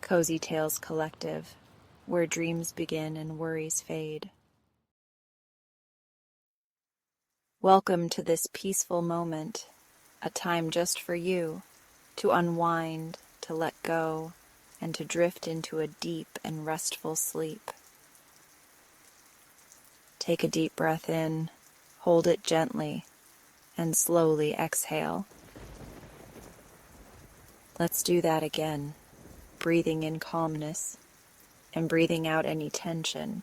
Cozy Tales Collective, where dreams begin and worries fade. Welcome to this peaceful moment, a time just for you, to unwind, to let go, and to drift into a deep and restful sleep. Take a deep breath in, hold it gently, and slowly exhale. Let's do that again, breathing in calmness and breathing out any tension.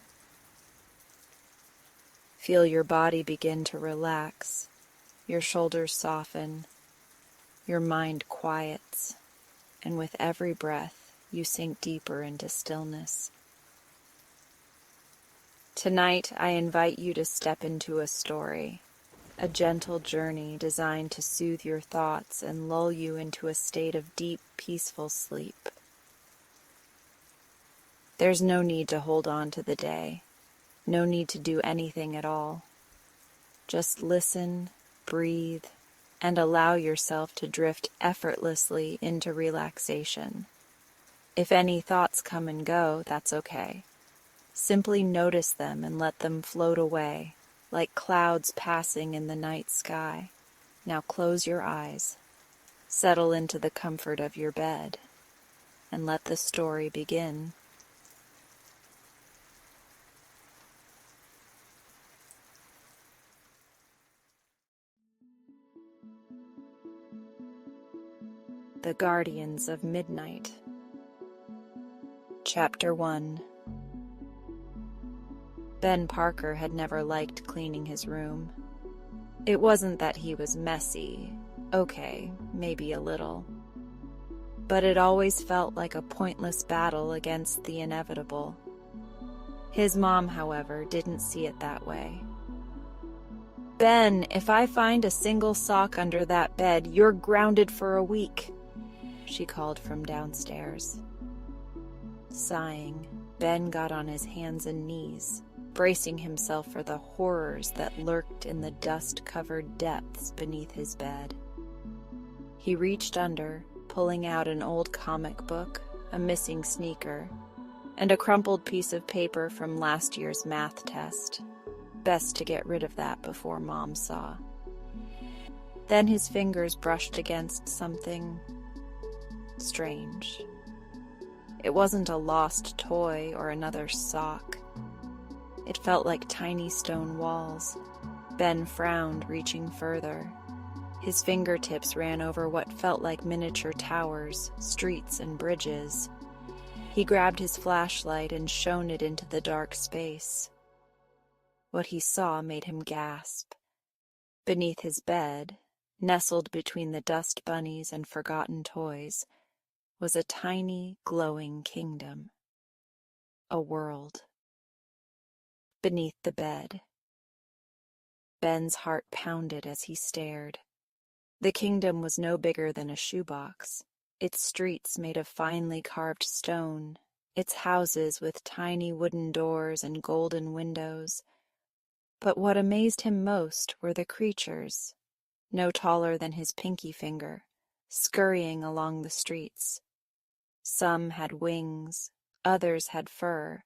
Feel your body begin to relax, your shoulders soften, your mind quiets, and with every breath, you sink deeper into stillness. Tonight, I invite you to step into a story, a gentle journey designed to soothe your thoughts and lull you into a state of deep, peaceful sleep. There's no need to hold on to the day, no need to do anything at all. Just listen, breathe, and allow yourself to drift effortlessly into relaxation. If any thoughts come and go, that's okay. Simply notice them and let them float away, like clouds passing in the night sky. Now close your eyes, settle into the comfort of your bed, and let the story begin. The Guardians of Midnight. Chapter 1. Ben Parker had never liked cleaning his room. It wasn't that he was messy. Okay, maybe a little. But it always felt like a pointless battle against the inevitable. His mom, however, didn't see it that way. "Ben, if I find a single sock under that bed, you're grounded for a week," she called from downstairs. Sighing, Ben got on his hands and knees, bracing himself for the horrors that lurked in the dust-covered depths beneath his bed. He reached under, pulling out an old comic book, a missing sneaker, and a crumpled piece of paper from last year's math test. Best to get rid of that before Mom saw. Then his fingers brushed against something strange. It wasn't a lost toy or another sock. It felt like tiny stone walls. Ben frowned, reaching further. His fingertips ran over what felt like miniature towers, streets, and bridges. He grabbed his flashlight and shone it into the dark space. What he saw made him gasp. Beneath his bed, nestled between the dust bunnies and forgotten toys, was a tiny, glowing kingdom. A world. Beneath the bed. Ben's heart pounded as he stared. The kingdom was no bigger than a shoebox, its streets made of finely carved stone, its houses with tiny wooden doors and golden windows. But what amazed him most were the creatures, no taller than his pinky finger, scurrying along the streets. Some had wings, others had fur,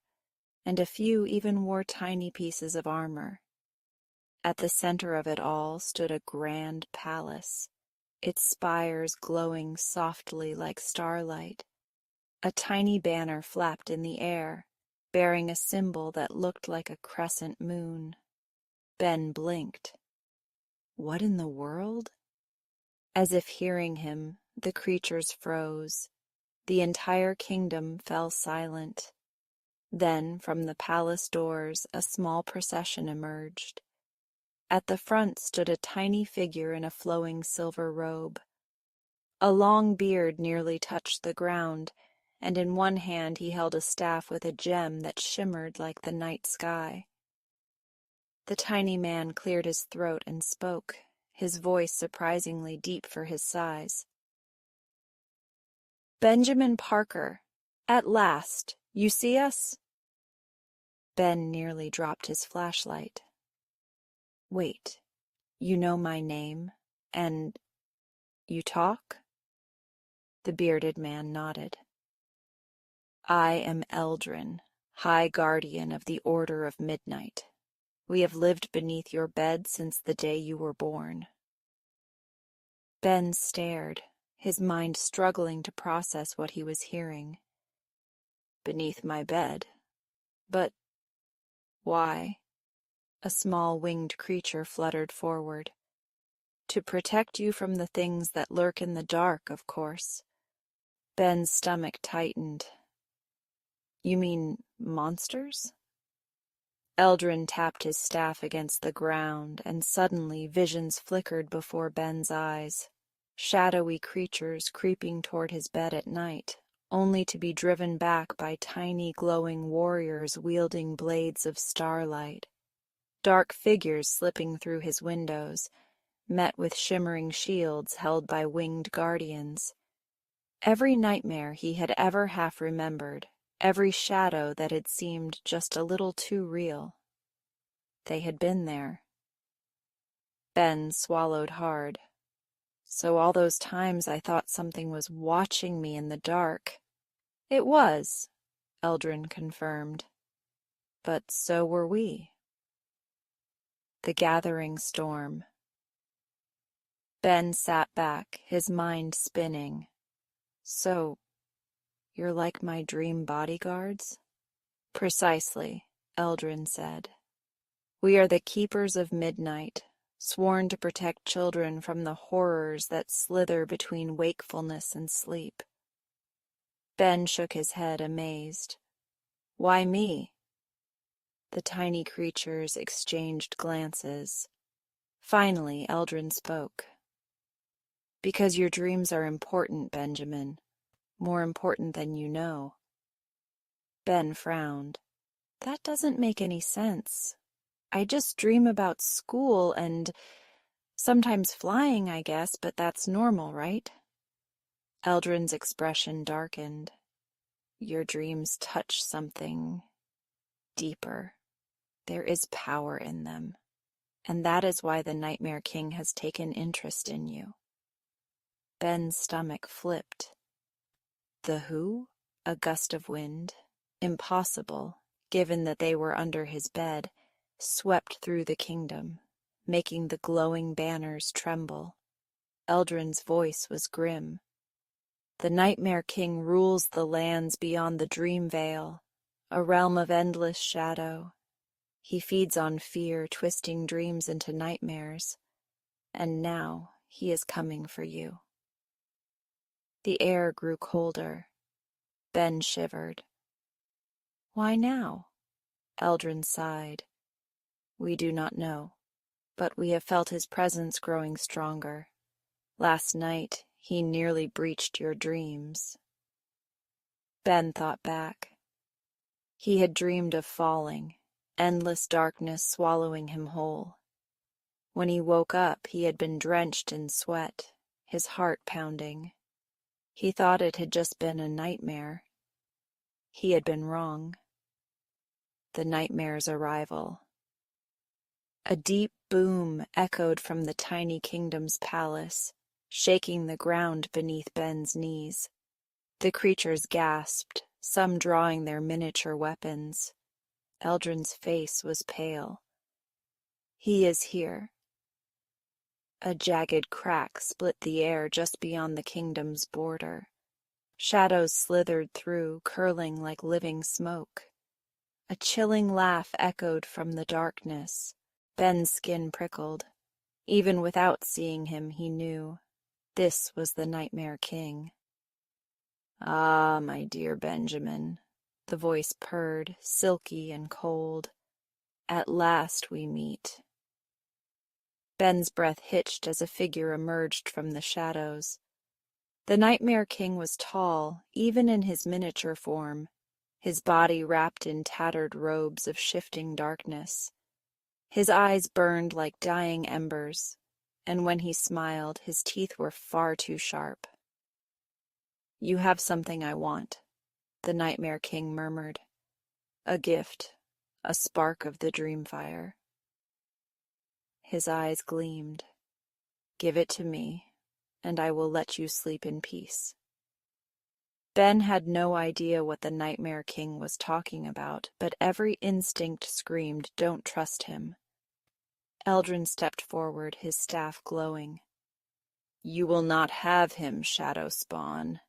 and a few even wore tiny pieces of armor. At the center of it all stood a grand palace, its spires glowing softly like starlight. A tiny banner flapped in the air, bearing a symbol that looked like a crescent moon. Ben blinked. What in the world? As if hearing him, the creatures froze. The entire kingdom fell silent. Then, from the palace doors, a small procession emerged. At the front stood a tiny figure in a flowing silver robe. A long beard nearly touched the ground, and in one hand he held a staff with a gem that shimmered like the night sky. The tiny man cleared his throat and spoke, his voice surprisingly deep for his size. "Benjamin Parker, at last, you see us?" Ben nearly dropped his flashlight. "Wait, you know my name, and you talk?" The bearded man nodded. I am Eldrin, High Guardian of the Order of Midnight. We have lived beneath your bed since the day you were born." Ben stared, his mind struggling to process what he was hearing. "Beneath my bed? But why?" A small winged creature fluttered forward. "To protect you from the things that lurk in the dark, of course." Ben's stomach tightened. "You mean monsters?" Eldrin tapped his staff against the ground, and suddenly visions flickered before Ben's eyes. Shadowy creatures creeping toward his bed at night, only to be driven back by tiny glowing warriors wielding blades of starlight. Dark figures slipping through his windows, met with shimmering shields held by winged guardians. Every nightmare he had ever half remembered, every shadow that had seemed just a little too real. They had been there. Ben swallowed hard. "So all those times I thought something was watching me in the dark." "It was," Eldrin confirmed. "But so were we." The gathering storm. Ben sat back, his mind spinning. "So, you're like my dream bodyguards?" "Precisely," Eldrin said. "We are the keepers of midnight, sworn to protect children from the horrors that slither between wakefulness and sleep." Ben shook his head, amazed. "Why me?" The tiny creatures exchanged glances. Finally, Eldrin spoke. "Because your dreams are important, Benjamin. More important than you know." Ben frowned. "That doesn't make any sense. I just dream about school and sometimes flying, I guess, but that's normal, right?" Eldrin's expression darkened. "Your dreams touch something deeper. There is power in them, and that is why the Nightmare King has taken interest in you." Ben's stomach flipped. The who? A gust of wind, impossible, given that they were under his bed, swept through the kingdom, making the glowing banners tremble. Eldrin's voice was grim. "The Nightmare King rules the lands beyond the Dream Veil, a realm of endless shadow. He feeds on fear, twisting dreams into nightmares. And now he is coming for you." The air grew colder. Ben shivered. "Why now?" Eldrin sighed. "We do not know, but we have felt his presence growing stronger. Last night he nearly breached your dreams." Ben thought back. He had dreamed of falling, endless darkness swallowing him whole. When he woke up, he had been drenched in sweat, his heart pounding. He thought it had just been a nightmare. He had been wrong. The nightmare's arrival. A deep boom echoed from the tiny kingdom's palace, shaking the ground beneath Ben's knees. The creatures gasped, some drawing their miniature weapons. Eldrin's face was pale. "He is here." A jagged crack split the air just beyond the kingdom's border. Shadows slithered through, curling like living smoke. A chilling laugh echoed from the darkness. Ben's skin prickled. Even without seeing him, he knew. This was the Nightmare King. "Ah, my dear Benjamin," the voice purred, silky and cold. "At last we meet." Ben's breath hitched as a figure emerged from the shadows. The Nightmare King was tall, even in his miniature form, his body wrapped in tattered robes of shifting darkness. His eyes burned like dying embers, and when he smiled, his teeth were far too sharp. "You have something I want," the Nightmare King murmured. "A gift, a spark of the dream fire." His eyes gleamed. "Give it to me, and I will let you sleep in peace." Ben had no idea what the Nightmare King was talking about, but every instinct screamed, "Don't trust him." Eldrin stepped forward, his staff glowing. "You will not have him, Shadow Spawn."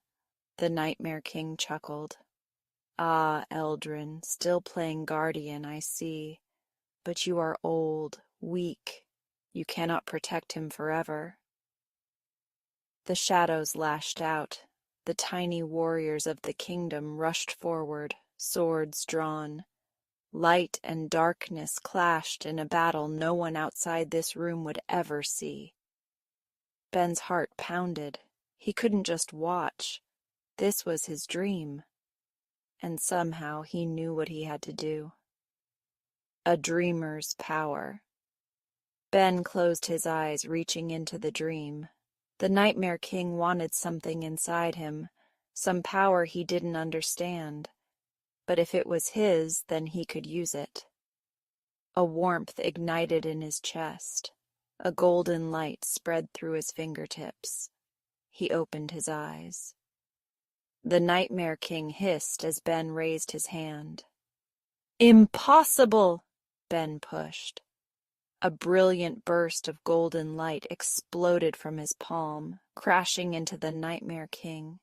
The Nightmare King chuckled. "Ah, Eldrin, still playing guardian, I see. But you are old, weak. You cannot protect him forever." The shadows lashed out. The tiny warriors of the kingdom rushed forward, swords drawn. Light and darkness clashed in a battle no one outside this room would ever see. Ben's heart pounded. He couldn't just watch. This was his dream. And somehow he knew what he had to do. A dreamer's power. Ben closed his eyes, reaching into the dream. The Nightmare King wanted something inside him, some power he didn't understand. But if it was his, then he could use it. A warmth ignited in his chest. A golden light spread through his fingertips. He opened his eyes. The Nightmare King hissed as Ben raised his hand. "Impossible!" Ben pushed. A brilliant burst of golden light exploded from his palm, crashing into the Nightmare King.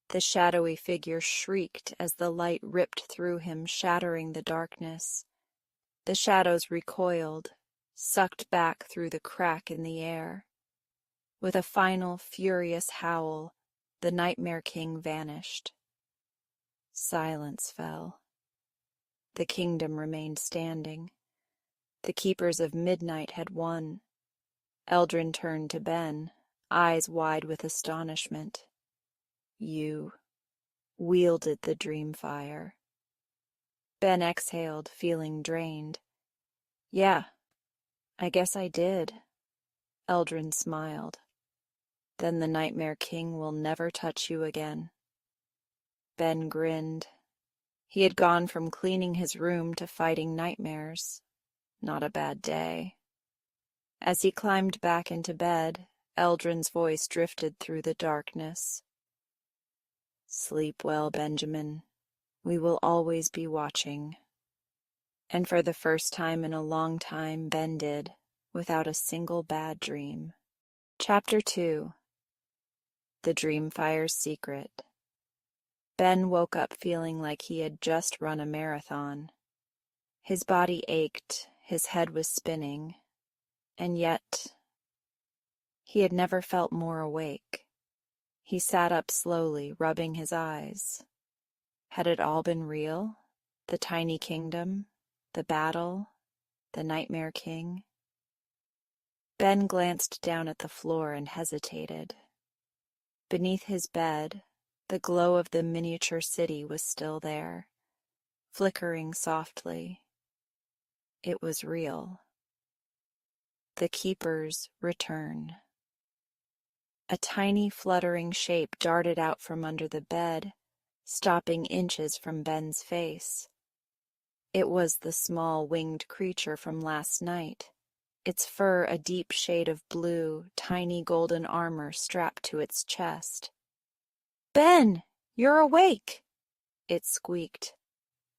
The shadowy figure shrieked as the light ripped through him, shattering the darkness. The shadows recoiled, sucked back through the crack in the air. With a final, furious howl, the Nightmare King vanished. Silence fell. The kingdom remained standing. The Keepers of Midnight had won. Eldrin turned to Ben, eyes wide with astonishment. "You wielded the dream fire." Ben exhaled, feeling drained. "Yeah, I guess I did." Eldrin smiled. "Then the Nightmare King will never touch you again." Ben grinned. He had gone from cleaning his room to fighting nightmares. Not a bad day. As he climbed back into bed, Eldrin's voice drifted through the darkness. "Sleep well, Benjamin. We will always be watching." And for the first time in a long time, Ben did, without a single bad dream. Chapter 2. The Dreamfire's Secret. Ben woke up feeling like he had just run a marathon. His body ached, his head was spinning, and yet he had never felt more awake. He sat up slowly, rubbing his eyes. Had it all been real? The tiny kingdom, the battle, the Nightmare King? Ben glanced down at the floor and hesitated. Beneath his bed, the glow of the miniature city was still there, flickering softly. It was real. The Keeper's return. A tiny fluttering shape darted out from under the bed, stopping inches from Ben's face. It was the small winged creature from last night, its fur a deep shade of blue, tiny golden armor strapped to its chest. "Ben, you're awake!" it squeaked.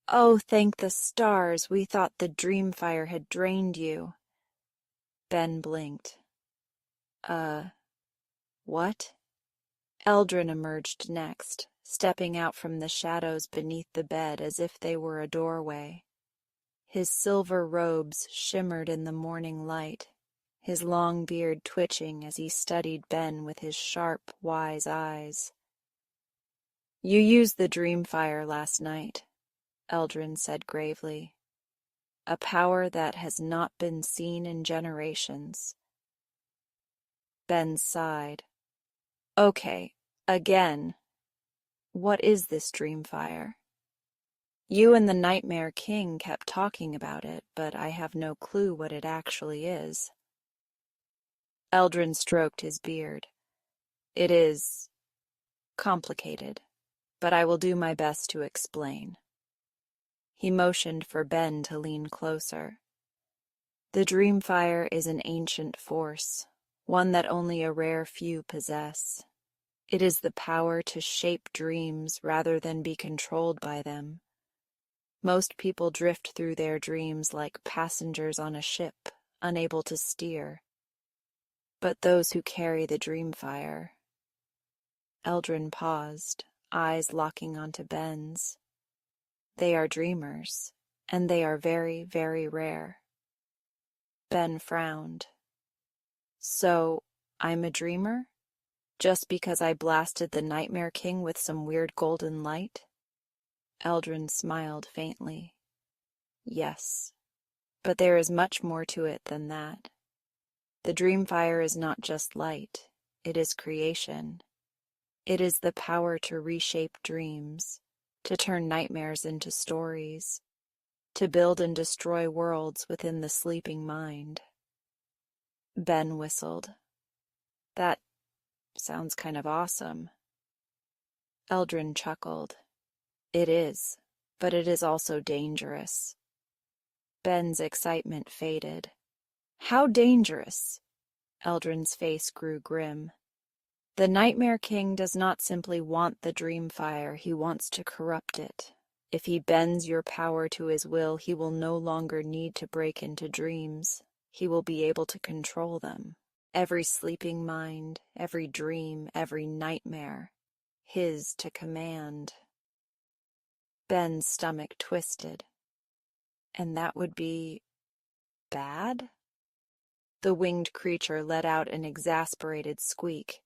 "Oh, thank the stars, we thought the dreamfire had drained you." Ben blinked. What?" Eldrin emerged next, stepping out from the shadows beneath the bed as if they were a doorway. His silver robes shimmered in the morning light, his long beard twitching as he studied Ben with his sharp, wise eyes. "You used the dreamfire last night," Eldrin said gravely. "A power that has not been seen in generations." Ben sighed. "Okay, again. What is this dreamfire? You and the Nightmare King kept talking about it, but I have no clue what it actually is." Eldrin stroked his beard. "It is complicated, but I will do my best to explain." He motioned for Ben to lean closer. "The dreamfire is an ancient force, one that only a rare few possess. It is the power to shape dreams rather than be controlled by them. Most people drift through their dreams like passengers on a ship, unable to steer. But those who carry the dream fire. Eldrin paused, eyes locking onto Ben's. They are dreamers, and they are very, very rare. Ben frowned. So, I'm a dreamer? Just because I blasted the Nightmare King with some weird golden light? Eldrin smiled faintly. Yes, but there is much more to it than that. The dream fire is not just light, it is creation. It is the power to reshape dreams, to turn nightmares into stories, to build and destroy worlds within the sleeping mind. Ben whistled. That sounds kind of awesome. Eldrin chuckled. It is, but it is also dangerous. Ben's excitement faded. How dangerous? Eldrin's face grew grim. The Nightmare King does not simply want the dream fire, he wants to corrupt it. If he bends your power to his will, he will no longer need to break into dreams. He will be able to control them. Every sleeping mind, every dream, every nightmare, his to command. Ben's stomach twisted. And that would be bad? The winged creature let out an exasperated squeak.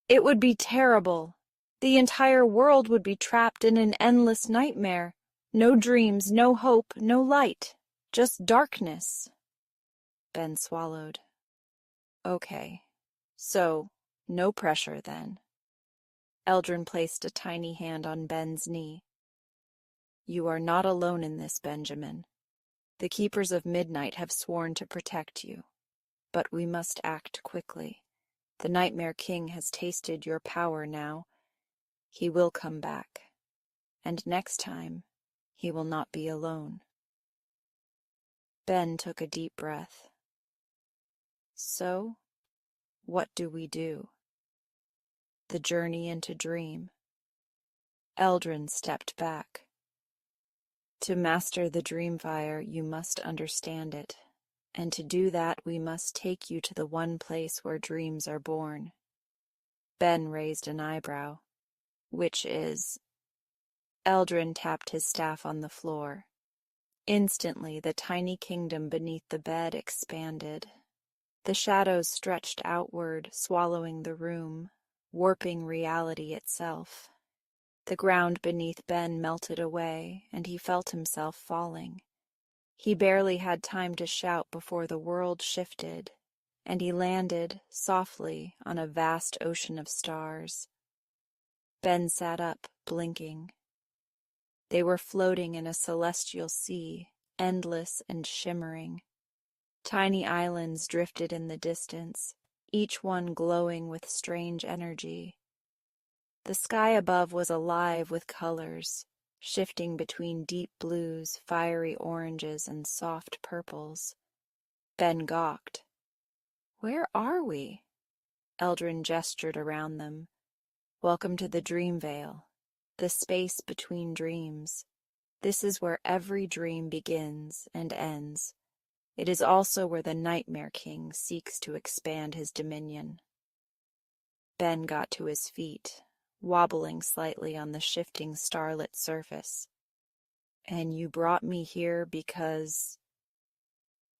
It would be terrible. The entire world would be trapped in an endless nightmare. No dreams, no hope, no light. Just darkness. Ben swallowed. Okay. So, no pressure then. Eldrin placed a tiny hand on Ben's knee. You are not alone in this, Benjamin. The Keepers of Midnight have sworn to protect you. But we must act quickly. The Nightmare King has tasted your power now. He will come back. And next time, he will not be alone. Ben took a deep breath. So, what do we do? The journey into dream. Eldrin stepped back. To master the dream fire, you must understand it. And to do that, we must take you to the one place where dreams are born. Ben raised an eyebrow. Which is... Eldrin tapped his staff on the floor. Instantly, the tiny kingdom beneath the bed expanded. The shadows stretched outward, swallowing the room, warping reality itself. The ground beneath Ben melted away, and he felt himself falling. He barely had time to shout before the world shifted, and he landed, softly, on a vast ocean of stars. Ben sat up, blinking. They were floating in a celestial sea, endless and shimmering. Tiny islands drifted in the distance, each one glowing with strange energy. The sky above was alive with colors, shifting between deep blues, fiery oranges, and soft purples. Ben gawked. Where are we? Eldrin gestured around them. Welcome to the Dream Vale, the space between dreams. This is where every dream begins and ends. It is also where the Nightmare King seeks to expand his dominion. Ben got to his feet, wobbling slightly on the shifting starlit surface. And you brought me here because...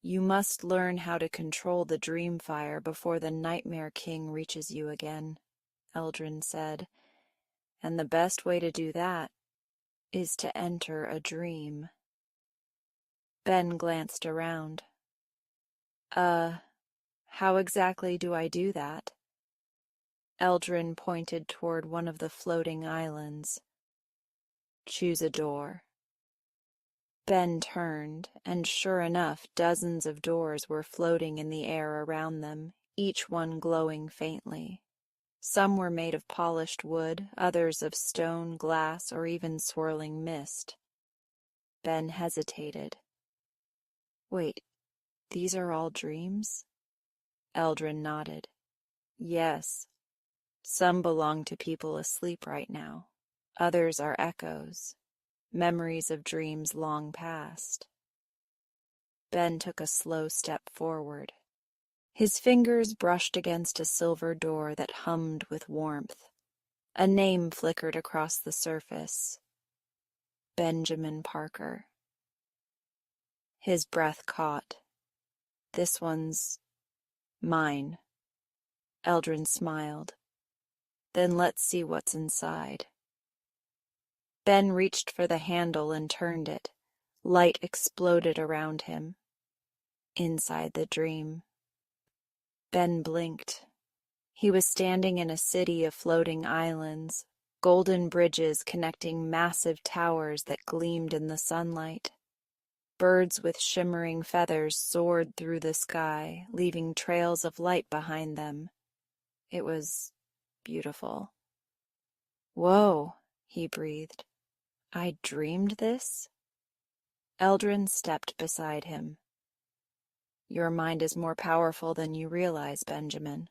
You must learn how to control the dream fire before the Nightmare King reaches you again, Eldrin said. And the best way to do that is to enter a dream. Ben glanced around. How exactly do I do that? Eldrin pointed toward one of the floating islands. Choose a door. Ben turned, and sure enough, dozens of doors were floating in the air around them, each one glowing faintly. Some were made of polished wood, others of stone, glass, or even swirling mist. Ben hesitated. Wait, these are all dreams? Eldrin nodded. Yes. Some belong to people asleep right now. Others are echoes, memories of dreams long past. Ben took a slow step forward. His fingers brushed against a silver door that hummed with warmth. A name flickered across the surface. Benjamin Parker. His breath caught. This one's mine. Eldrin smiled. Then let's see what's inside. Ben reached for the handle and turned it. Light exploded around him. Inside the dream. Ben blinked. He was standing in a city of floating islands, golden bridges connecting massive towers that gleamed in the sunlight. Birds with shimmering feathers soared through the sky, leaving trails of light behind them. It was beautiful. Whoa, he breathed. I dreamed this? Eldrin stepped beside him. Your mind is more powerful than you realize, Benjamin.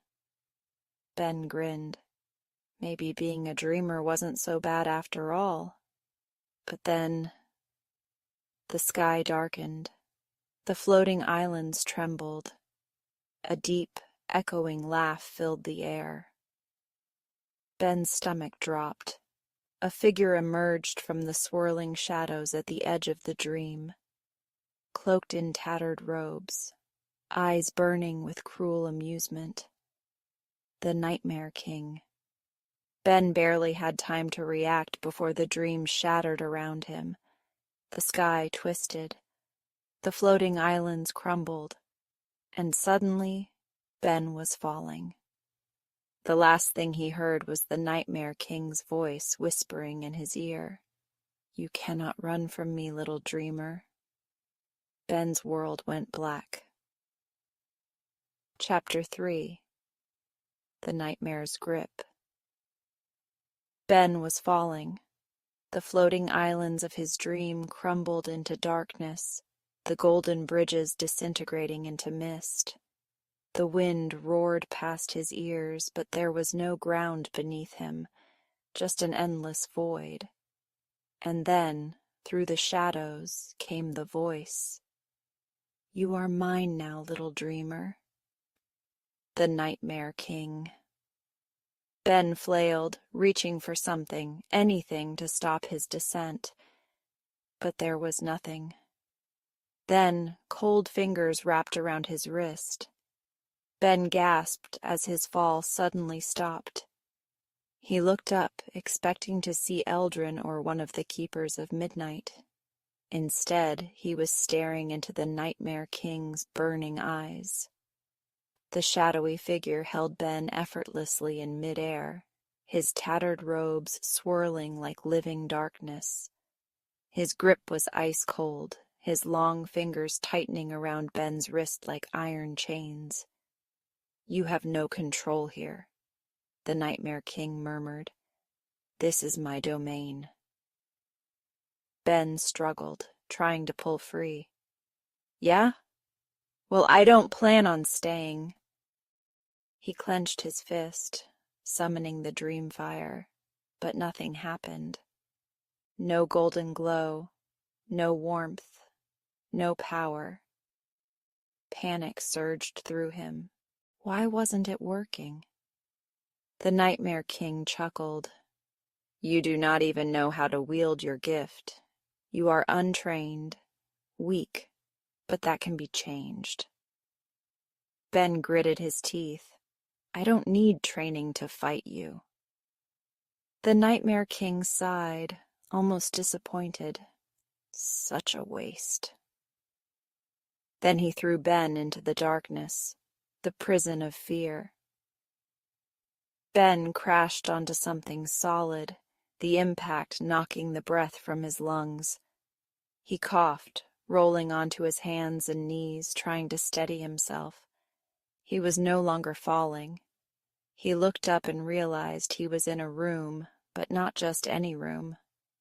Ben grinned. Maybe being a dreamer wasn't so bad after all. But then the sky darkened. The floating islands trembled. A deep, echoing laugh filled the air. Ben's stomach dropped. A figure emerged from the swirling shadows at the edge of the dream, cloaked in tattered robes, eyes burning with cruel amusement. The Nightmare King. Ben barely had time to react before the dream shattered around him. The sky twisted. The floating islands crumbled. And suddenly, Ben was falling. The last thing he heard was the Nightmare King's voice whispering in his ear. You cannot run from me, little dreamer. Ben's world went black. Chapter 3. The Nightmare's Grip. Ben was falling. The floating islands of his dream crumbled into darkness, the golden bridges disintegrating into mist. The wind roared past his ears, but there was no ground beneath him, just an endless void. And then, through the shadows, came the voice. You are mine now, little dreamer. The Nightmare King. Ben flailed, reaching for something, anything to stop his descent. But there was nothing. Then, cold fingers wrapped around his wrist. Ben gasped as his fall suddenly stopped. He looked up, expecting to see Eldrin or one of the Keepers of Midnight. Instead, he was staring into the Nightmare King's burning eyes. The shadowy figure held Ben effortlessly in midair, his tattered robes swirling like living darkness. His grip was ice cold, his long fingers tightening around Ben's wrist like iron chains. You have no control here, the Nightmare King murmured. This is my domain. Ben struggled, trying to pull free. Yeah? Well, I don't plan on staying. He clenched his fist, summoning the dream fire, but nothing happened. No golden glow, no warmth, no power. Panic surged through him. Why wasn't it working? The Nightmare King chuckled. You do not even know how to wield your gift. You are untrained, weak, but that can be changed. Ben gritted his teeth. I don't need training to fight you. The Nightmare King sighed, almost disappointed. Such a waste. Then he threw Ben into the darkness, the prison of fear. Ben crashed onto something solid, the impact knocking the breath from his lungs. He coughed, rolling onto his hands and knees, trying to steady himself. He was no longer falling. He looked up and realized he was in a room, but not just any room.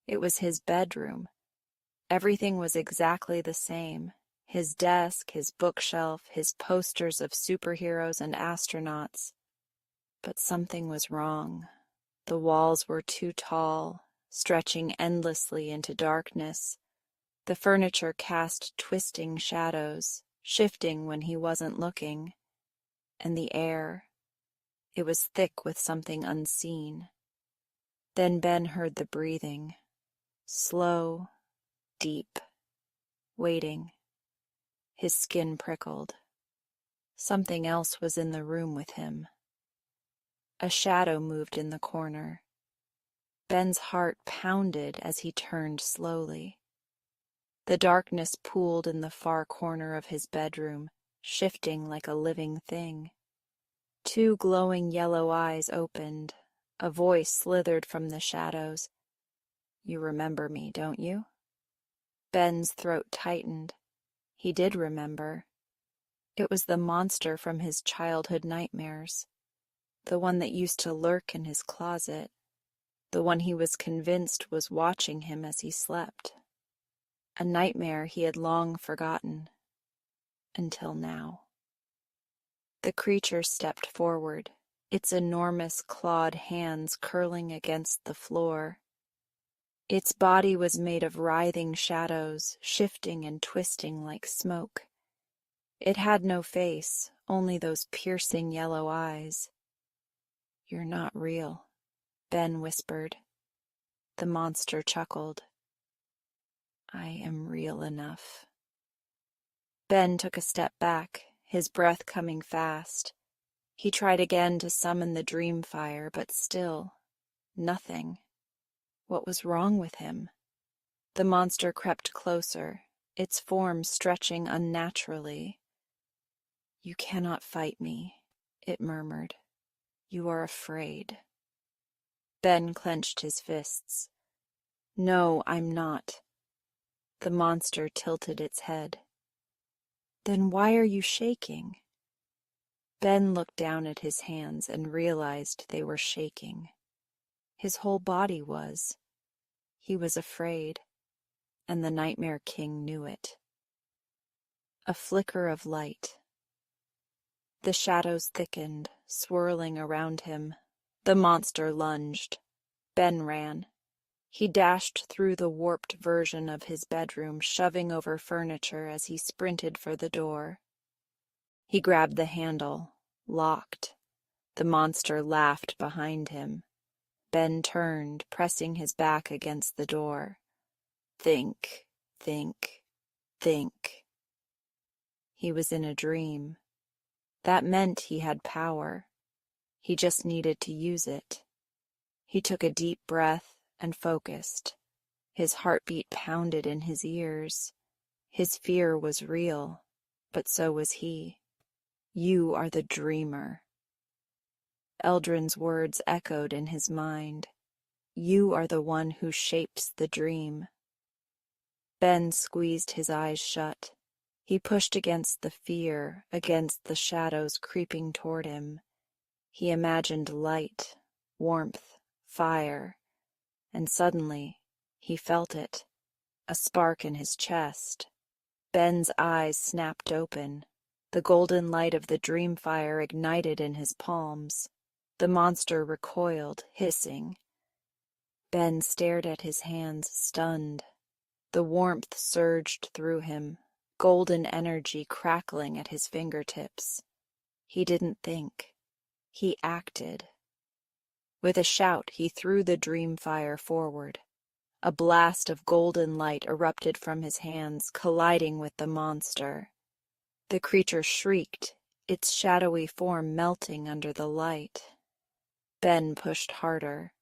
It was his bedroom. Everything was exactly the same. His desk, his bookshelf, his posters of superheroes and astronauts. But something was wrong. The walls were too tall, stretching endlessly into darkness. The furniture cast twisting shadows, shifting when he wasn't looking. And the air, it was thick with something unseen. Then Ben heard the breathing, slow, deep, waiting. His skin prickled. Something else was in the room with him. A shadow moved in the corner. Ben's heart pounded as he turned slowly. The darkness pooled in the far corner of his bedroom, shifting like a living thing. Two glowing yellow eyes opened. A voice slithered from the shadows. "You remember me, don't you?" Ben's throat tightened. He did remember. It was the monster from his childhood nightmares. The one that used to lurk in his closet. The one he was convinced was watching him as he slept. A nightmare he had long forgotten. Until now. The creature stepped forward, its enormous clawed hands curling against the floor. Its body was made of writhing shadows, shifting and twisting like smoke. It had no face, only those piercing yellow eyes. "You're not real," Ben whispered. The monster chuckled. "I am real enough." Ben took a step back, his breath coming fast. He tried again to summon the dream fire, but still, nothing. What was wrong with him? The monster crept closer, its form stretching unnaturally. "You cannot fight me," it murmured. "You are afraid." Ben clenched his fists. "No, I'm not." The monster tilted its head. "Then why are you shaking?" Ben looked down at his hands and realized they were shaking. His whole body was. He was afraid, and the Nightmare King knew it. A flicker of light. The shadows thickened, swirling around him. The monster lunged. Ben ran. He dashed through the warped version of his bedroom, shoving over furniture as he sprinted for the door. He grabbed the handle, locked. The monster laughed behind him. Ben turned, pressing his back against the door. Think, think, think. He was in a dream. That meant he had power. He just needed to use it. He took a deep breath and focused. His heartbeat pounded in his ears. His fear was real, but so was he. "You are the dreamer." Eldrin's words echoed in his mind. "You are the one who shapes the dream." Ben squeezed his eyes shut. He pushed against the fear, against the shadows creeping toward him. He imagined light, warmth, fire, and suddenly he felt it, a spark in his chest. Ben's eyes snapped open. The golden light of the dream fire ignited in his palms. The monster recoiled, hissing. Ben stared at his hands, stunned. The warmth surged through him, golden energy crackling at his fingertips. He didn't think. He acted. With a shout, he threw the dream fire forward. A blast of golden light erupted from his hands, colliding with the monster. The creature shrieked, its shadowy form melting under the light. Ben pushed harder.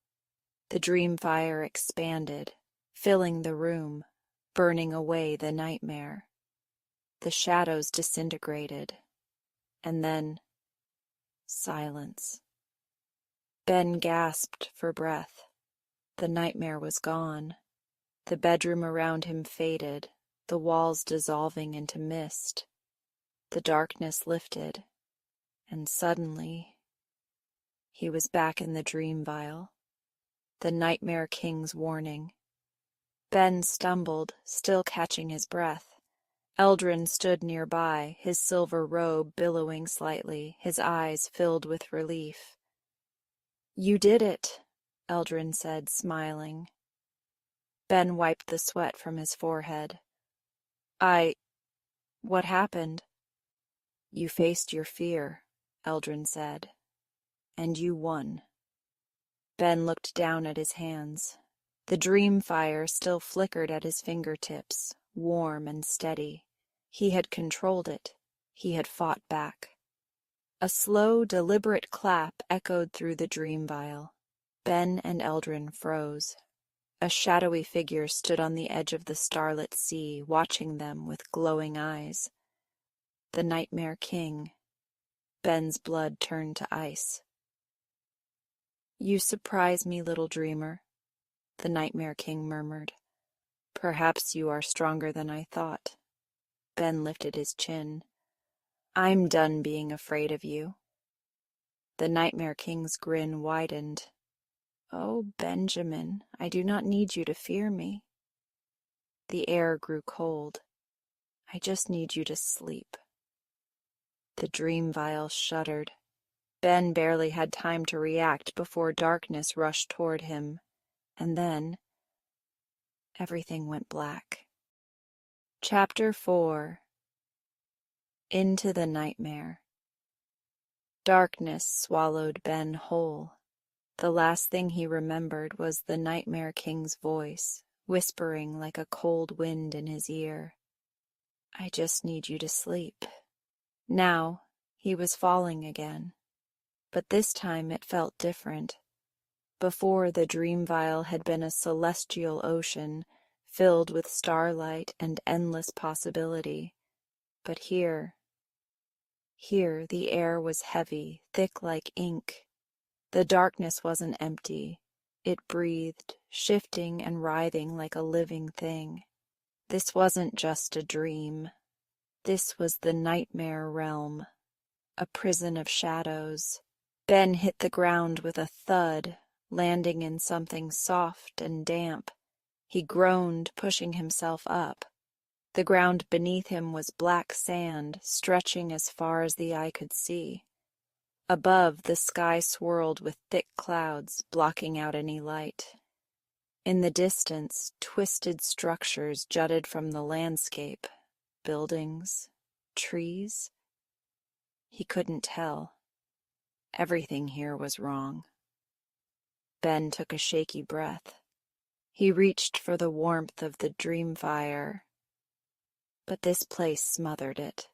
The dream fire expanded, filling the room, burning away the nightmare. The shadows disintegrated, and then silence. Ben gasped for breath. The nightmare was gone. The bedroom around him faded, the walls dissolving into mist. The darkness lifted, and suddenly he was back in the dream vial. The Nightmare King's warning. Ben stumbled, still catching his breath. Eldrin stood nearby, his silver robe billowing slightly, his eyes filled with relief. You did it, Eldrin said, smiling. Ben wiped the sweat from his forehead. What happened? You faced your fear, Eldrin said, and you won. Ben looked down at his hands. The dream fire still flickered at his fingertips, warm and steady. He had controlled it. He had fought back. A slow, deliberate clap echoed through the dream vial. Ben and Eldrin froze. A shadowy figure stood on the edge of the starlit sea, watching them with glowing eyes. The Nightmare King. Ben's blood turned to ice. You surprise me, little dreamer, the Nightmare King murmured. Perhaps you are stronger than I thought. Ben lifted his chin. I'm done being afraid of you. The Nightmare King's grin widened. Oh, Benjamin, I do not need you to fear me. The air grew cold. I just need you to sleep. The dream vial shuddered. Ben barely had time to react before darkness rushed toward him, and then everything went black. Chapter 4. Into the Nightmare. Darkness swallowed Ben whole. The last thing he remembered was the Nightmare King's voice, whispering like a cold wind in his ear. I just need you to sleep. Now he was falling again, but this time it felt different. Before, the dream vial had been a celestial ocean, filled with starlight and endless possibility. But here the air was heavy, thick like ink. The darkness wasn't empty. It breathed, shifting and writhing like a living thing. This wasn't just a dream. This was the nightmare realm, a prison of shadows. Ben hit the ground with a thud, landing in something soft and damp. He groaned, pushing himself up. The ground beneath him was black sand, stretching as far as the eye could see. Above, the sky swirled with thick clouds, blocking out any light. In the distance, twisted structures jutted from the landscape. Buildings, trees. He couldn't tell. Everything here was wrong. Ben took a shaky breath. He reached for the warmth of the dream fire, but this place smothered it.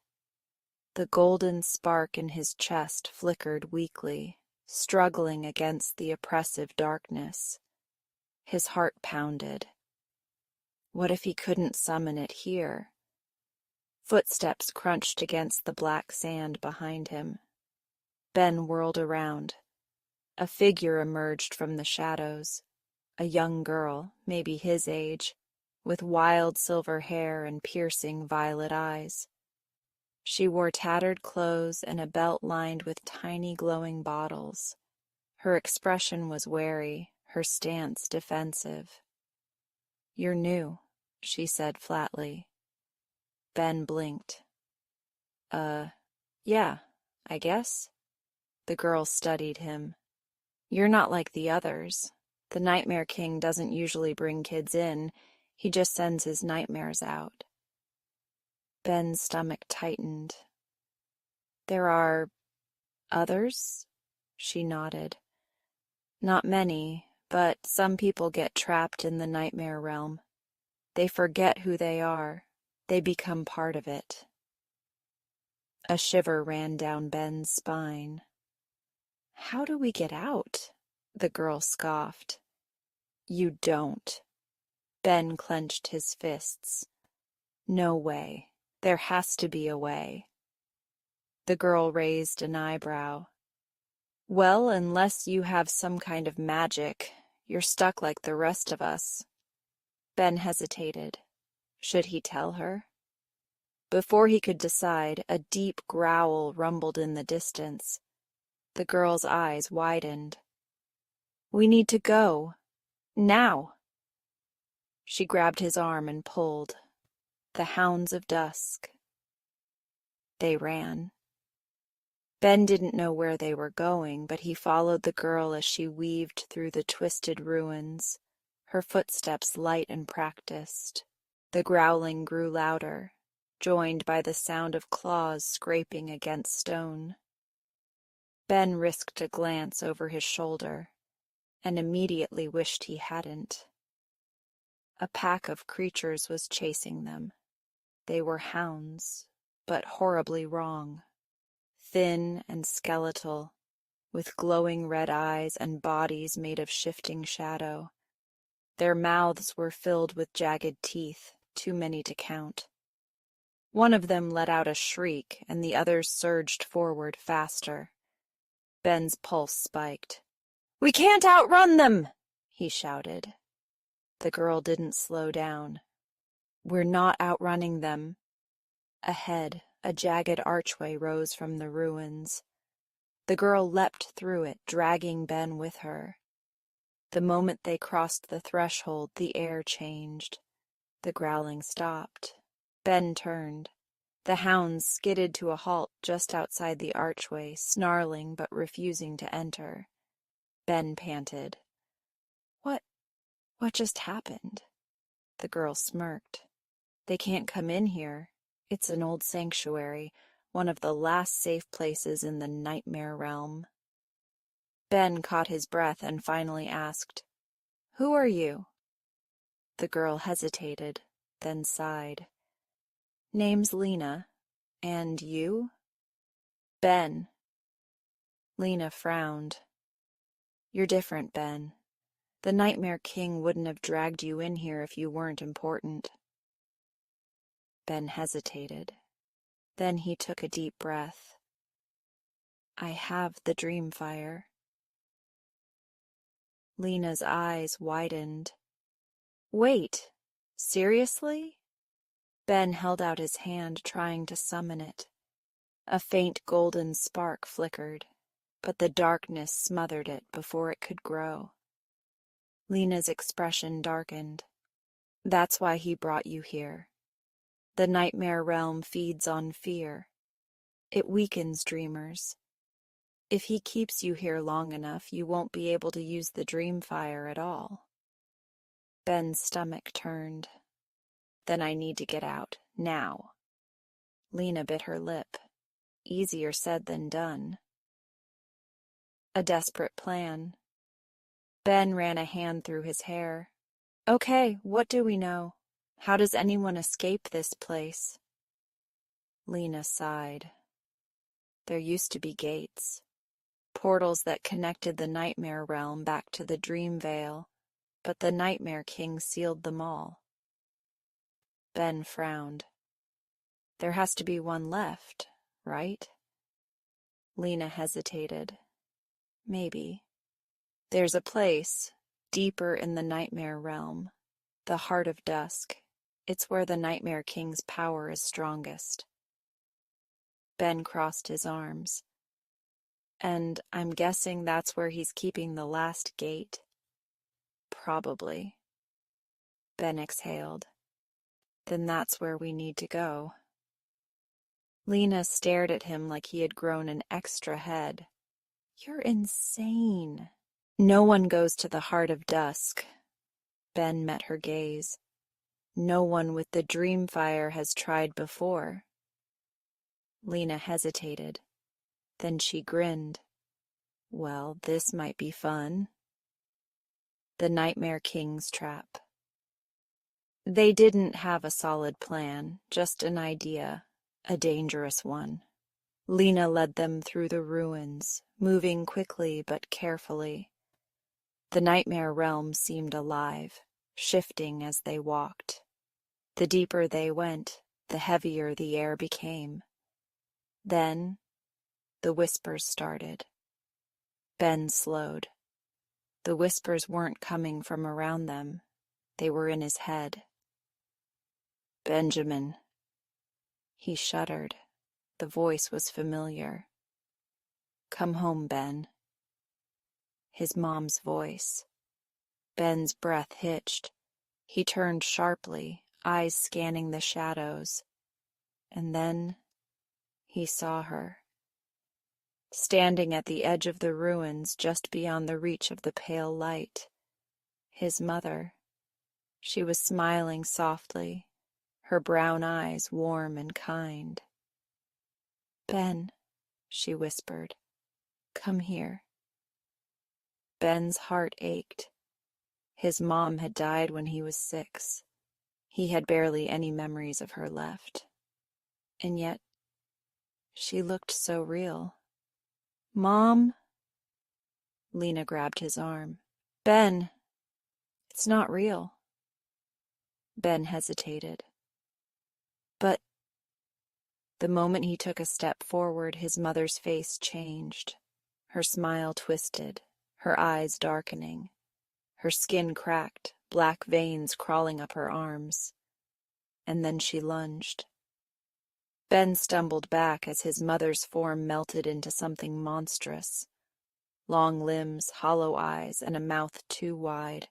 The golden spark in his chest flickered weakly, struggling against the oppressive darkness. His heart pounded. What if he couldn't summon it here? Footsteps crunched against the black sand behind him. Ben whirled around. A figure emerged from the shadows. A young girl, maybe his age, with wild silver hair and piercing violet eyes. She wore tattered clothes and a belt lined with tiny glowing bottles. Her expression was wary, her stance defensive. You're new, she said flatly. Ben blinked. Yeah, I guess. The girl studied him. You're not like the others. The Nightmare King doesn't usually bring kids in. He just sends his nightmares out. Ben's stomach tightened. There are others? She nodded. Not many, but some people get trapped in the nightmare realm. They forget who they are. They become part of it. A shiver ran down Ben's spine. How do we get out? The girl scoffed. You don't. Ben clenched his fists. No way. There has to be a way. The girl raised an eyebrow. Well, unless you have some kind of magic, you're stuck like the rest of us. Ben hesitated. Should he tell her? Before he could decide, a deep growl rumbled in the distance. The girl's eyes widened. We need to go. Now. She grabbed his arm and pulled. The hounds of dusk. They ran. Ben didn't know where they were going, but he followed the girl as she weaved through the twisted ruins, her footsteps light and practiced. The growling grew louder, joined by the sound of claws scraping against stone. Ben risked a glance over his shoulder, and immediately wished he hadn't. A pack of creatures was chasing them. They were hounds, but horribly wrong. Thin and skeletal, with glowing red eyes and bodies made of shifting shadow. Their mouths were filled with jagged teeth, too many to count. One of them let out a shriek, and the others surged forward faster. Ben's pulse spiked. "We can't outrun them!" he shouted. The girl didn't slow down. "We're not outrunning them." Ahead, a jagged archway rose from the ruins. The girl leapt through it, dragging Ben with her. The moment they crossed the threshold, the air changed. The growling stopped. Ben turned. The hounds skidded to a halt just outside the archway, snarling but refusing to enter. Ben panted. What just happened?" The girl smirked. "They can't come in here. It's an old sanctuary, one of the last safe places in the nightmare realm." Ben caught his breath and finally asked, "Who are you?" The girl hesitated, then sighed. "Name's Lena. And you?" "Ben." Lena frowned. "You're different, Ben. The Nightmare King wouldn't have dragged you in here if you weren't important." Ben hesitated. Then he took a deep breath. "I have the dream fire." Lena's eyes widened. "Wait, seriously?" Ben held out his hand, trying to summon it. A faint golden spark flickered, but the darkness smothered it before it could grow. Lena's expression darkened. "That's why he brought you here. The nightmare realm feeds on fear. It weakens dreamers. If he keeps you here long enough, you won't be able to use the dream fire at all." Ben's stomach turned. "Then I need to get out, now." Lena bit her lip. Easier said than done. A desperate plan. Ben ran a hand through his hair. "Okay, what do we know? How does anyone escape this place?" Lena sighed. "There used to be gates. Portals that connected the nightmare realm back to the dream veil, but the Nightmare King sealed them all." Ben frowned. "There has to be one left, right?" Lena hesitated. "Maybe. There's a place, deeper in the nightmare realm, the Heart of Dusk. It's where the Nightmare King's power is strongest." Ben crossed his arms. "And I'm guessing that's where he's keeping the last gate?" "Probably." Ben exhaled. "Then that's where we need to go." Lena stared at him like he had grown an extra head. "You're insane." "No one goes to the Heart of Dusk." Ben met her gaze. "No one with the dream fire has tried before." Lena hesitated. Then she grinned. "Well, this might be fun." The Nightmare King's trap. They didn't have a solid plan, just an idea, a dangerous one. Lena led them through the ruins, moving quickly but carefully. The nightmare realm seemed alive, shifting as they walked. The deeper they went, the heavier the air became. Then, the whispers started. Ben slowed. The whispers weren't coming from around them. They were in his head. "Benjamin." He shuddered. The voice was familiar. "Come home, Ben." His mom's voice. Ben's breath hitched. He turned sharply, eyes scanning the shadows. And then he saw her. standing at the edge of the ruins just beyond the reach of the pale light. His mother. She was smiling softly, her brown eyes warm and kind. "Ben," she whispered, "come here." Ben's heart ached. His mom had died when he was 6. He had barely any memories of her left. And yet, she looked so real. "Mom?" Lena grabbed his arm. "Ben, it's not real." Ben hesitated. "But..." The moment he took a step forward, his mother's face changed. Her smile twisted, her eyes darkening. Her skin cracked, black veins crawling up her arms. And then she lunged. Ben stumbled back as his mother's form melted into something monstrous. Long limbs, hollow eyes, and a mouth too wide,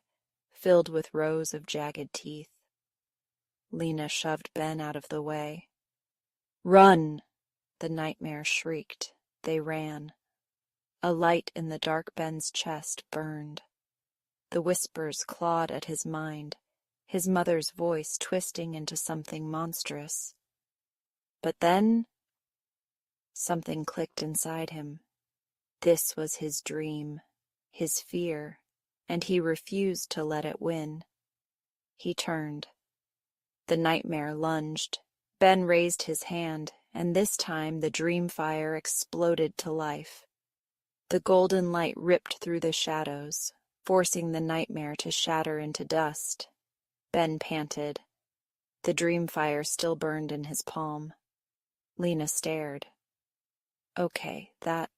filled with rows of jagged teeth. Lena shoved Ben out of the way. "Run!" the nightmare shrieked. They ran. A light in the dark Ben's chest burned. The whispers clawed at his mind, his mother's voice twisting into something monstrous. But then, something clicked inside him. This was his dream, his fear, and he refused to let it win. He turned. The nightmare lunged. Ben raised his hand, and this time the dream fire exploded to life. The golden light ripped through the shadows, forcing the nightmare to shatter into dust. Ben panted. The dream fire still burned in his palm. Lena stared. "Okay, that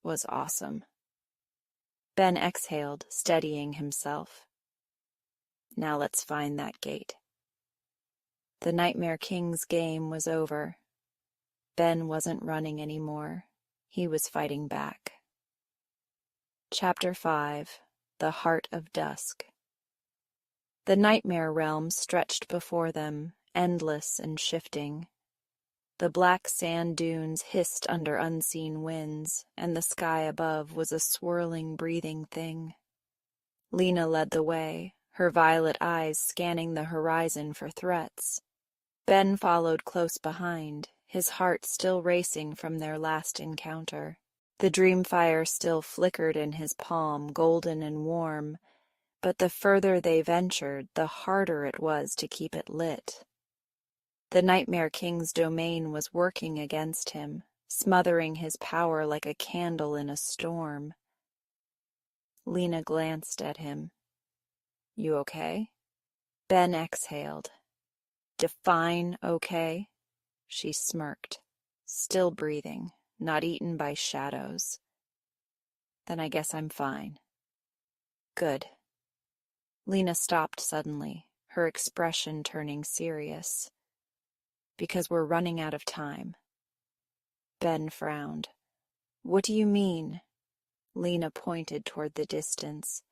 was awesome." Ben exhaled, steadying himself. "Now let's find that gate." The Nightmare King's game was over. Ben wasn't running anymore. He was fighting back. Chapter 5. The Heart of Dusk. The nightmare realm stretched before them, endless and shifting. The black sand dunes hissed under unseen winds, and the sky above was a swirling, breathing thing. Lena led the way, her violet eyes scanning the horizon for threats. Ben followed close behind, his heart still racing from their last encounter. The dream fire still flickered in his palm, golden and warm, but the further they ventured, the harder it was to keep it lit. The Nightmare King's domain was working against him, smothering his power like a candle in a storm. Lena glanced at him. "You okay?" Ben exhaled. "Define okay?" She smirked, still breathing, not eaten by shadows. "Then I guess I'm fine." "Good." Lena stopped suddenly, her expression turning serious. "Because we're running out of time." Ben frowned. "What do you mean?" Lena pointed toward the distance.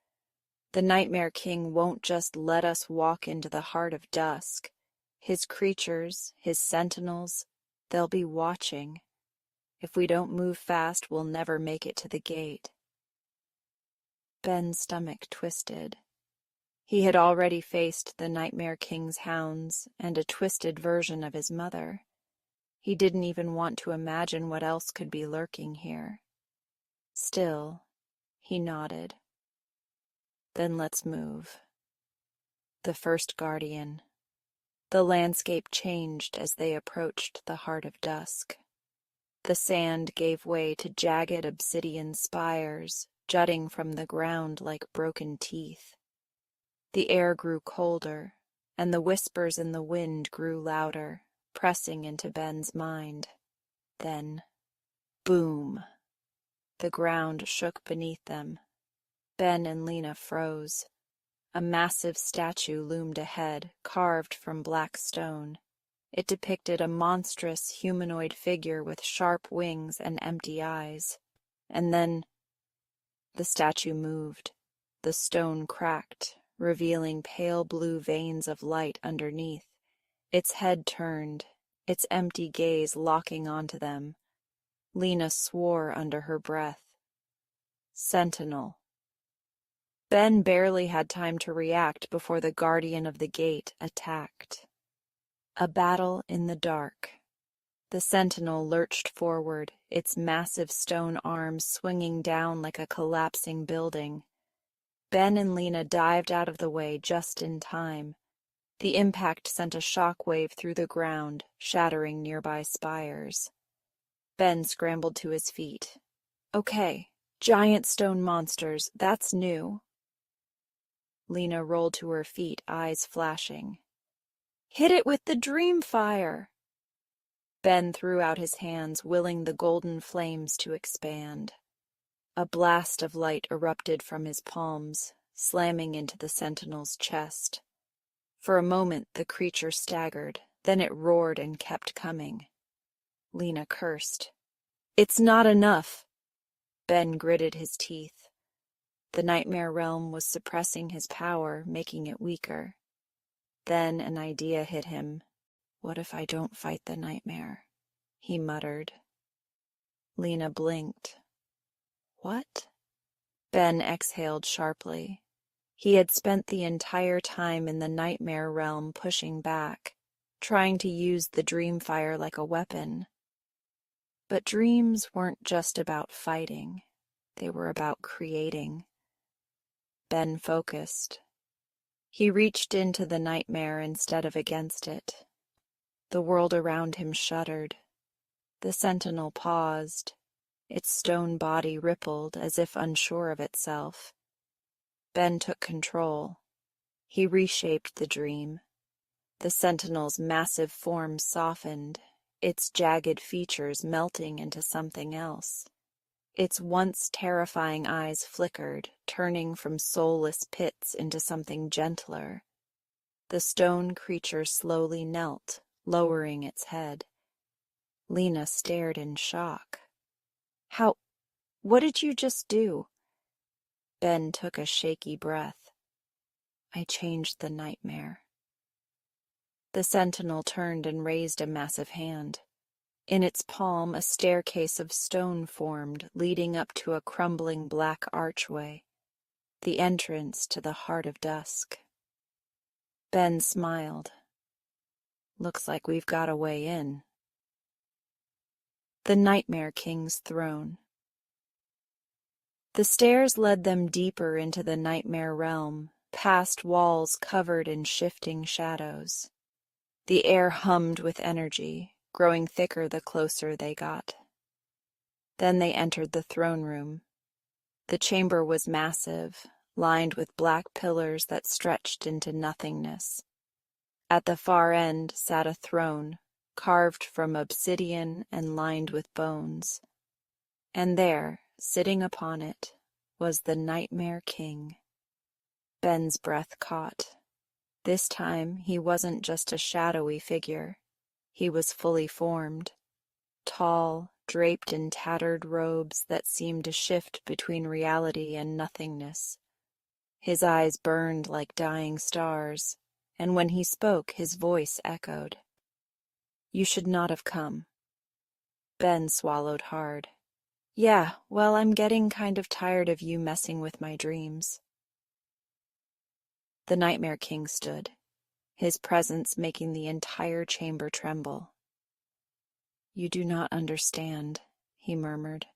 "The Nightmare King won't just let us walk into the heart of dusk. His creatures, his sentinels, they'll be watching. If we don't move fast, we'll never make it to the gate." Ben's stomach twisted. He had already faced the Nightmare King's hounds and a twisted version of his mother. He didn't even want to imagine what else could be lurking here. Still, he nodded. "Then let's move." The first guardian. The landscape changed as they approached the heart of dusk. The sand gave way to jagged obsidian spires, jutting from the ground like broken teeth. The air grew colder, and the whispers in the wind grew louder, pressing into Ben's mind. Then, boom! The ground shook beneath them. Ben and Lena froze. A massive statue loomed ahead, carved from black stone. It depicted a monstrous humanoid figure with sharp wings and empty eyes. And then the statue moved. The stone cracked, revealing pale blue veins of light underneath. Its head turned, its empty gaze locking onto them. Lena swore under her breath. Sentinel. Ben barely had time to react before the guardian of the gate attacked. A battle in the dark. The sentinel lurched forward, its massive stone arms swinging down like a collapsing building. Ben and Lena dived out of the way just in time. The impact sent a shock wave through the ground, shattering nearby spires. Ben scrambled to his feet. Okay, giant stone monsters, that's new. Lena rolled to her feet, eyes flashing. Hit it with the dream fire! Ben threw out his hands, willing the golden flames to expand. A blast of light erupted from his palms, slamming into the sentinel's chest. For a moment the creature staggered, then it roared and kept coming. Lena cursed. It's not enough! Ben gritted his teeth. The nightmare realm was suppressing his power, making it weaker. Then an idea hit him. What if I don't fight the nightmare? He muttered. Lena blinked. What? Ben exhaled sharply. He had spent the entire time in the nightmare realm pushing back, trying to use the dream fire like a weapon. But dreams weren't just about fighting. They were about creating. Ben focused. He reached into the nightmare instead of against it. The world around him shuddered. The sentinel paused. Its stone body rippled as if unsure of itself. Ben took control. He reshaped the dream. The sentinel's massive form softened, its jagged features melting into something else. Its once terrifying eyes flickered, turning from soulless pits into something gentler. The stone creature slowly knelt, lowering its head. Lena stared in shock. What did you just do? Ben took a shaky breath. I changed the nightmare. The sentinel turned and raised a massive hand. In its palm, a staircase of stone formed, leading up to a crumbling black archway, the entrance to the heart of dusk. Ben smiled. Looks like we've got a way in. The Nightmare King's throne. The stairs led them deeper into the nightmare realm, past walls covered in shifting shadows. The air hummed with energy, growing thicker the closer they got. Then they entered the throne room. The chamber was massive, lined with black pillars that stretched into nothingness. At the far end sat a throne, carved from obsidian and lined with bones. And there, sitting upon it, was the Nightmare King. Ben's breath caught. This time he wasn't just a shadowy figure. He was fully formed, tall, draped in tattered robes that seemed to shift between reality and nothingness. His eyes burned like dying stars, and when he spoke, his voice echoed. You should not have come. Ben swallowed hard. Yeah, well, I'm getting kind of tired of you messing with my dreams. The Nightmare King stood, his presence making the entire chamber tremble. You do not understand, he murmured.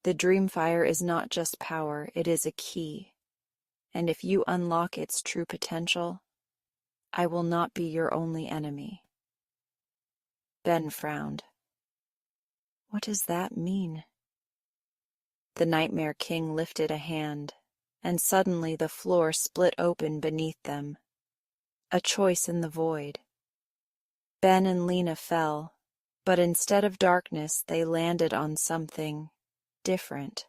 The dream fire is not just power, it is a key. And if you unlock its true potential, I will not be your only enemy. Ben frowned. What does that mean? The Nightmare King lifted a hand, and suddenly the floor split open beneath them. A choice in the void. Ben and Lena fell, but instead of darkness they landed on something different.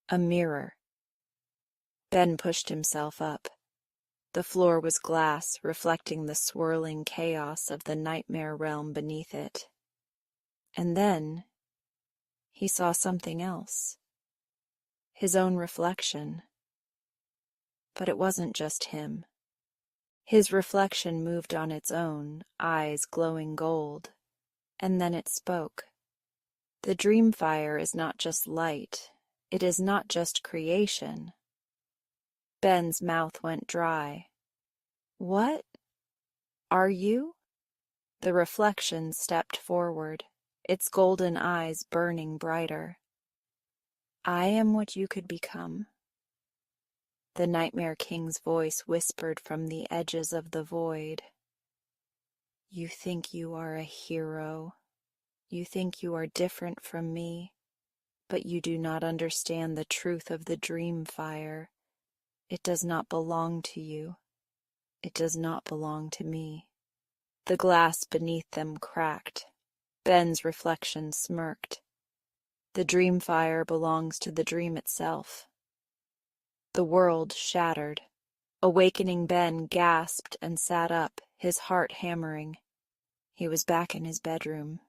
A mirror. Ben pushed himself up. The floor was glass, reflecting the swirling chaos of the nightmare realm beneath it. And then he saw something else. His own reflection. But it wasn't just him. His reflection moved on its own, eyes glowing gold, and then it spoke. The dream fire is not just light. It is not just creation. Ben's mouth went dry. What? Are you? The reflection stepped forward, its golden eyes burning brighter. I am what you could become. The Nightmare King's voice whispered from the edges of the void. You think you are a hero. You think you are different from me, but you do not understand the truth of the dream fire. It does not belong to you. It does not belong to me. The glass beneath them cracked. Ben's reflection smirked. The dream fire belongs to the dream itself. The world shattered. Awakening Ben gasped and sat up, his heart hammering. He was back in his bedroom.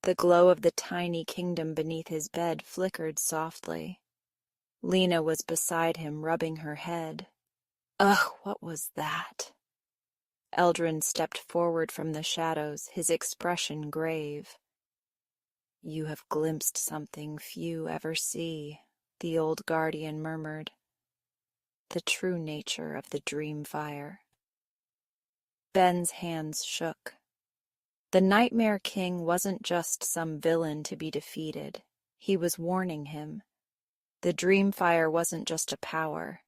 The glow of the tiny kingdom beneath his bed flickered softly. Lena was beside him, rubbing her head. Ugh, what was that? Eldrin stepped forward from the shadows, his expression grave. You have glimpsed something few ever see, the old guardian murmured. The true nature of the dream fire. Ben's hands shook. The Nightmare King wasn't just some villain to be defeated. He was warning him. The dream fire wasn't just a power.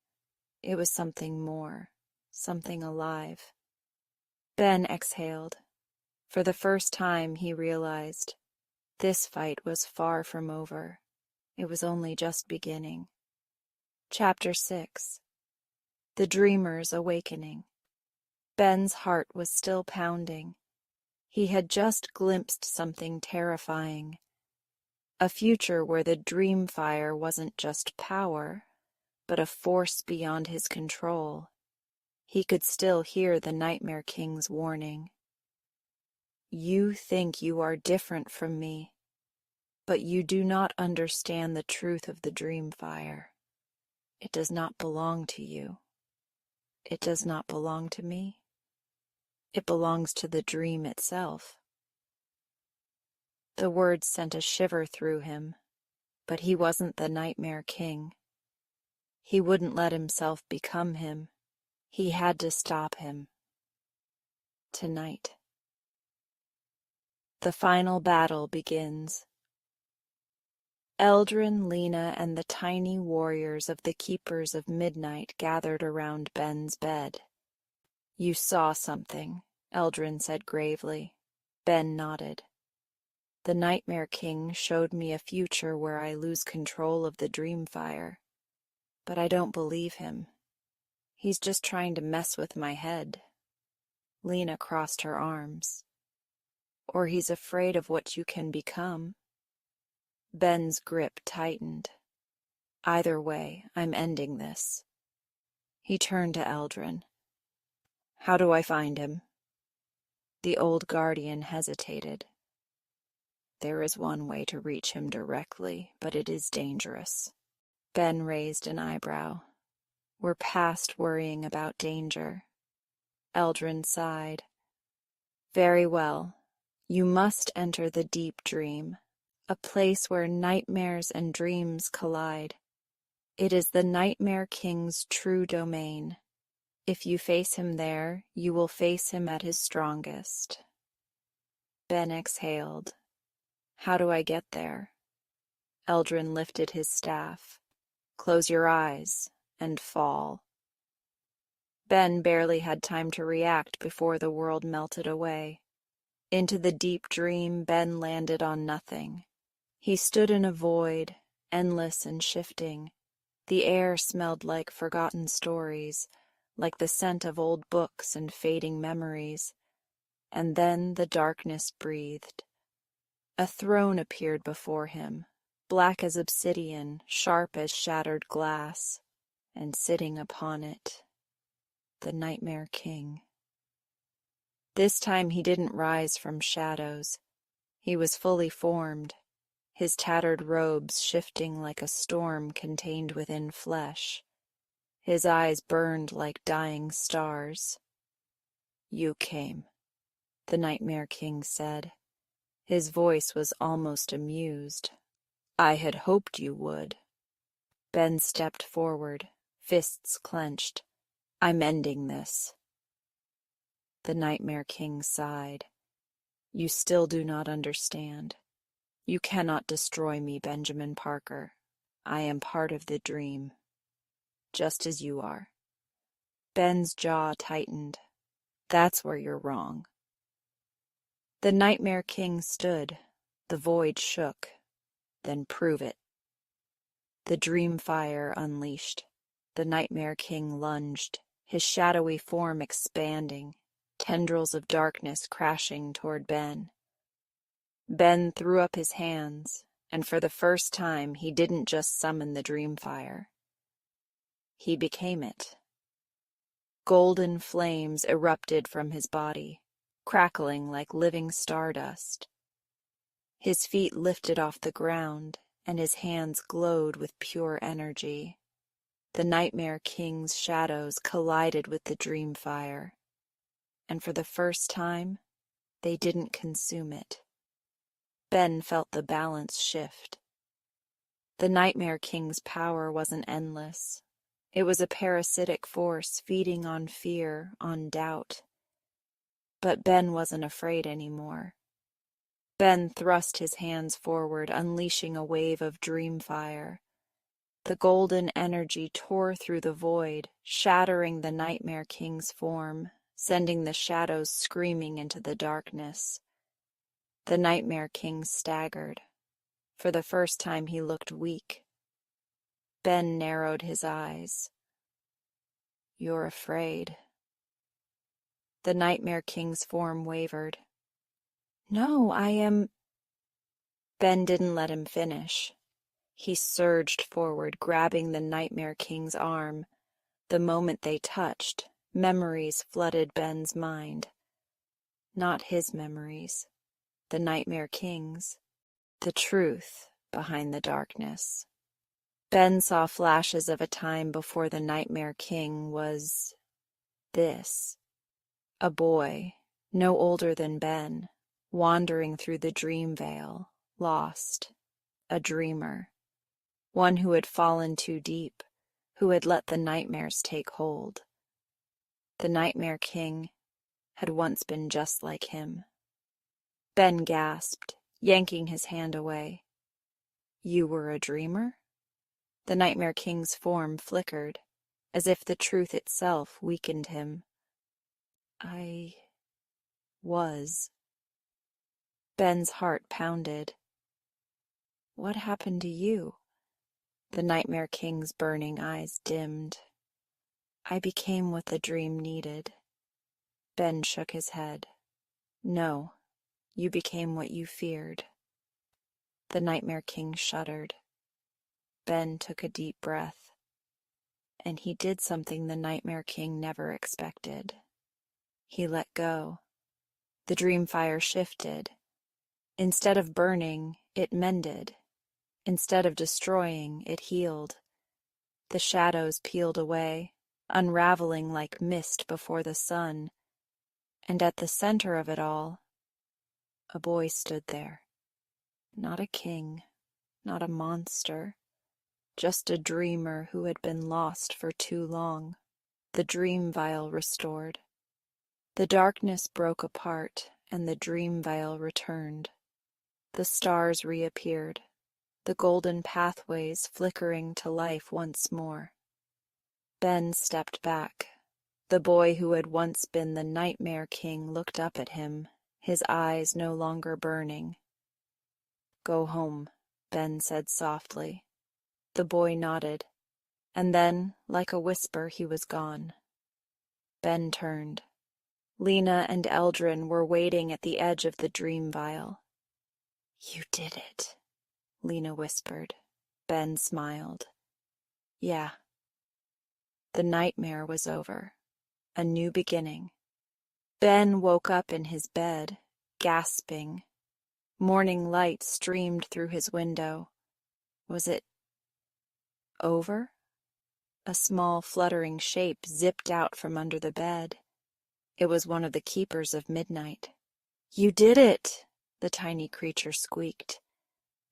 It was something more, something alive. Ben exhaled. For the first time, he realized this fight was far from over. It was only just beginning. Chapter 6. The Dreamer's Awakening. Ben's heart was still pounding. He had just glimpsed something terrifying. A future where the dream fire wasn't just power, but a force beyond his control. He could still hear the Nightmare King's warning. You think you are different from me, but you do not understand the truth of the dream fire. It does not belong to you. It does not belong to me. It belongs to the dream itself. The words sent a shiver through him, but he wasn't the Nightmare King. He wouldn't let himself become him. He had to stop him. Tonight. The final battle begins. Eldrin, Lena, and the tiny warriors of the Keepers of Midnight gathered around Ben's bed. You saw something, Eldrin said gravely. Ben nodded. The Nightmare King showed me a future where I lose control of the dream fire. But I don't believe him. He's just trying to mess with my head. Lena crossed her arms. Or he's afraid of what you can become. Ben's grip tightened. Either way, I'm ending this. He turned to Eldrin. How do I find him? The old guardian hesitated. There is one way to reach him directly, but it is dangerous. Ben raised an eyebrow. We're past worrying about danger. Eldrin sighed. Very well. You must enter the deep dream, a place where nightmares and dreams collide. It is the Nightmare King's true domain. If you face him there, you will face him at his strongest. Ben exhaled. How do I get there? Eldrin lifted his staff. Close your eyes and fall. Ben barely had time to react before the world melted away. Into the deep dream, Ben landed on nothing. He stood in a void, endless and shifting. The air smelled like forgotten stories, like the scent of old books and fading memories. And then the darkness breathed. A throne appeared before him, black as obsidian, sharp as shattered glass, and sitting upon it, the Nightmare King. This time he didn't rise from shadows. He was fully formed, his tattered robes shifting like a storm contained within flesh. His eyes burned like dying stars. You came, the Nightmare King said. His voice was almost amused. "I had hoped you would." Ben stepped forward, fists clenched. "I'm ending this." The Nightmare King sighed. "You still do not understand. You cannot destroy me, Benjamin Parker. I am part of the dream, just as you are." Ben's jaw tightened. "That's where you're wrong." The Nightmare King stood. The void shook. "Then prove it." The dream fire unleashed. The Nightmare King lunged, his shadowy form expanding, tendrils of darkness crashing toward Ben. Ben threw up his hands, and for the first time he didn't just summon the dream fire. He became it. Golden flames erupted from his body, crackling like living stardust. His feet lifted off the ground, and his hands glowed with pure energy. The Nightmare King's shadows collided with the dream fire, and for the first time, they didn't consume it. Ben felt the balance shift. The Nightmare King's power wasn't endless. It was a parasitic force feeding on fear, on doubt. But Ben wasn't afraid anymore. Ben thrust his hands forward, unleashing a wave of dream fire. The golden energy tore through the void, shattering the Nightmare King's form, sending the shadows screaming into the darkness. The Nightmare King staggered. For the first time he looked weak. Ben narrowed his eyes. "You're afraid." The Nightmare King's form wavered. "No, I am—" Ben didn't let him finish. He surged forward, grabbing the Nightmare King's arm. The moment they touched, memories flooded Ben's mind. Not his memories, the Nightmare King's. The truth behind the darkness. Ben saw flashes of a time before the Nightmare King was this. A boy, no older than Ben, wandering through the dream veil, lost. A dreamer. One who had fallen too deep, who had let the nightmares take hold. The Nightmare King had once been just like him. Ben gasped, yanking his hand away. "You were a dreamer?" The Nightmare King's form flickered, as if the truth itself weakened him. "I was." Ben's heart pounded. "What happened to you?" The Nightmare King's burning eyes dimmed. "I became what the dream needed." Ben shook his head. "No, you became what you feared." The Nightmare King shuddered. Ben took a deep breath. And he did something the Nightmare King never expected. He let go. The dream fire shifted. Instead of burning, it mended. Instead of destroying, it healed. The shadows peeled away, unraveling like mist before the sun. And at the center of it all, a boy stood there. Not a king, not a monster, just a dreamer who had been lost for too long. The dream vial restored. The darkness broke apart, and the dream vial returned. The stars reappeared, the golden pathways flickering to life once more. Ben stepped back. The boy who had once been the Nightmare King looked up at him, his eyes no longer burning. "Go home," Ben said softly. The boy nodded, and then, like a whisper, he was gone. Ben turned. Lena and Eldrin were waiting at the edge of the dream vial. "You did it," Lena whispered. Ben smiled. "Yeah." The nightmare was over. A new beginning. Ben woke up in his bed, gasping. Morning light streamed through his window. Was it over? A small fluttering shape zipped out from under the bed. It was one of the keepers of midnight. "You did it!" the tiny creature squeaked.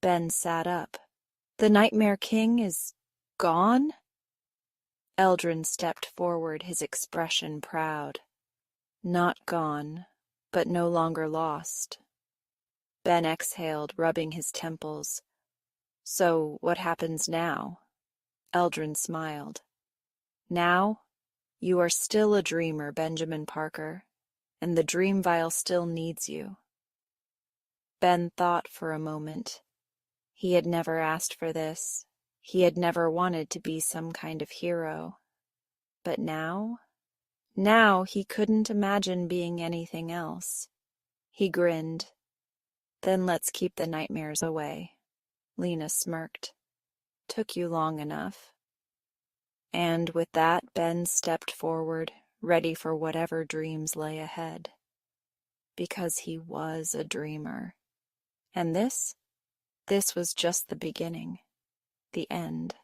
Ben sat up. The Nightmare King is gone? Eldrin stepped forward, his expression proud. Not gone, but no longer lost. Ben exhaled, rubbing his temples. So what happens now? Eldrin smiled. Now, you are still a dreamer, Benjamin Parker, and the dream vial still needs you. Ben thought for a moment. He had never asked for this. He had never wanted to be some kind of hero. But now he couldn't imagine being anything else. He grinned. Then let's keep the nightmares away. Lena smirked. Took you long enough. And with that, Ben stepped forward, ready for whatever dreams lay ahead. Because he was a dreamer. And this was just the beginning, the end.